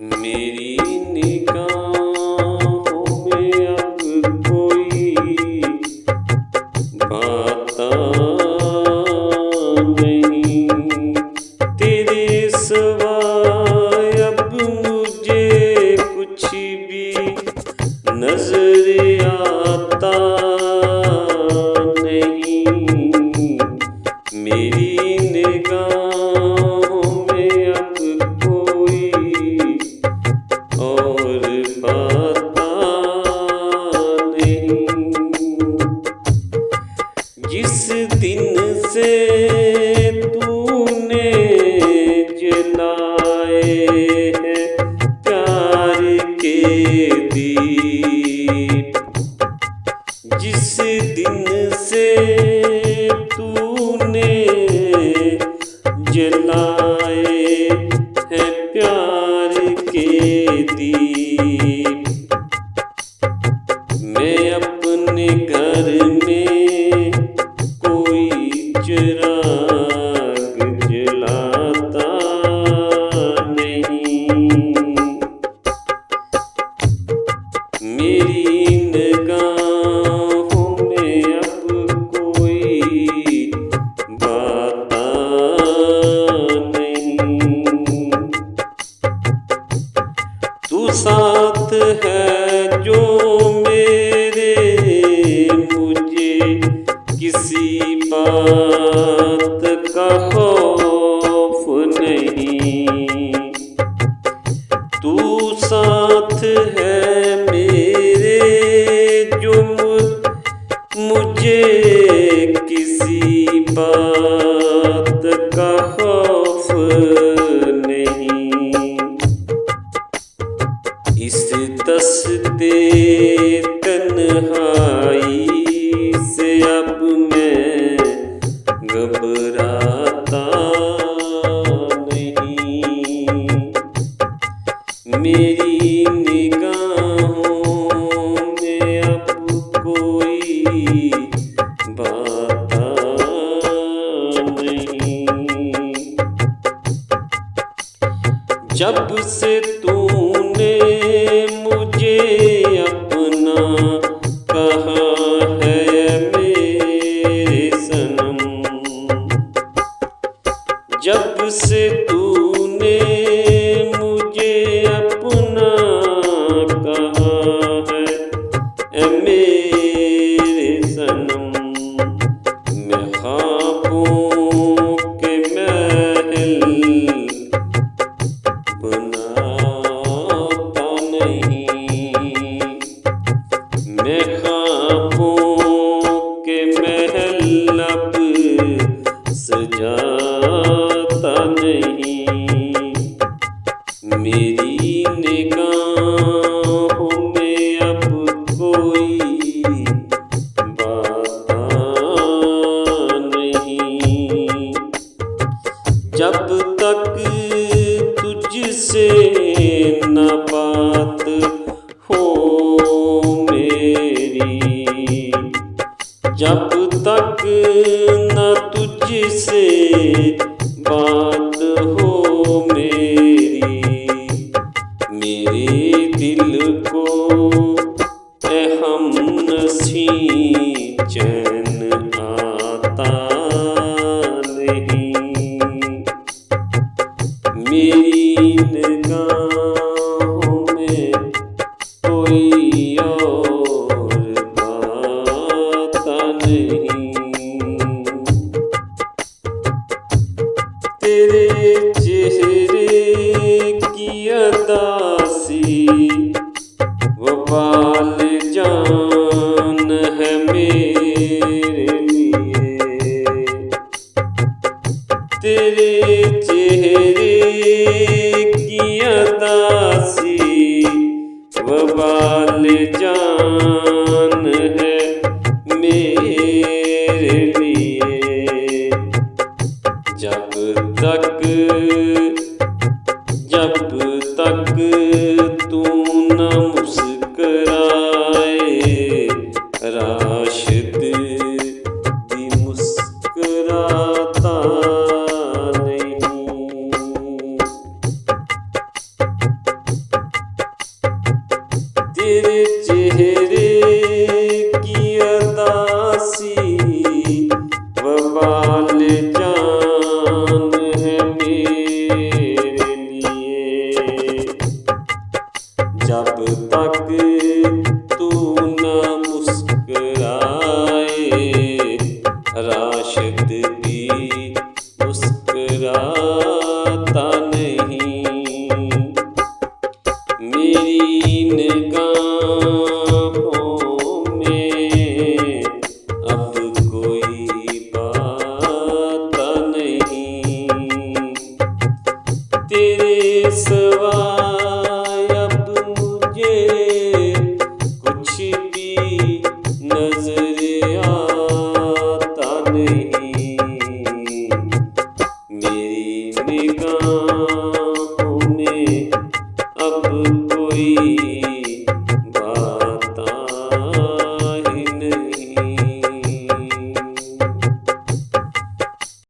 मेरी निगाहों में अब कोई बाता नहीं, तेरे सिवाय अब मुझे कुछ भी नजर आता नहीं। मेरी निगाहों में अब कोई और बाता नहीं। जिस दिन से तूने जलाए हैं प्यार के दीप, जिस दिन से तूने जलाए हैं प्यार के दीप, मैं अपने घर में कोई चिराग जलाता नहीं। मेरी निगाहों में अब कोई बाता नहीं। तू साथ है जो मेरे, मुझे किसी बात का खौफ नहीं। तू साथ है मेरे जो मुझे किसी बात का खौफ नहीं। इस दस्ते तन्हाई से अब मैं घबराता नहीं। मेरी निगाहों में अब कोई बाता नहीं। जब से तूने मुझे अपना कहा है मेरे सनम, जब से तूने मुझे अपना कहा है मेरे सनम, मैं ख्वाबों के महल बनाता नहीं। मैं ख्वाबों के महल अब सजाता नहीं। मेरी निगाहों में अब कोई बाता नहीं। जब तक तुझसे न बात हो मेरी, जब तक न तुझसे बात हो मेरी, मेरे दिल को ए हमनसीं चैन आता नहीं। मेरी निगाहों में कोई और बाता नहीं। तेरे चेहरे की अदासी वो बाल जान है मेरे लिए। तेरे चेहरे की अदासी वो बाल जान है मेरे लिए। जब तक तू न मुस्कुराए राशिद भी मुस्कुराता नहीं। आता नहीं, मेरी निगाहों में अब कोई पाता नहीं। तेरे सिवाय अब मुझे कुछ भी नजर आता नहीं, मेरी निगाह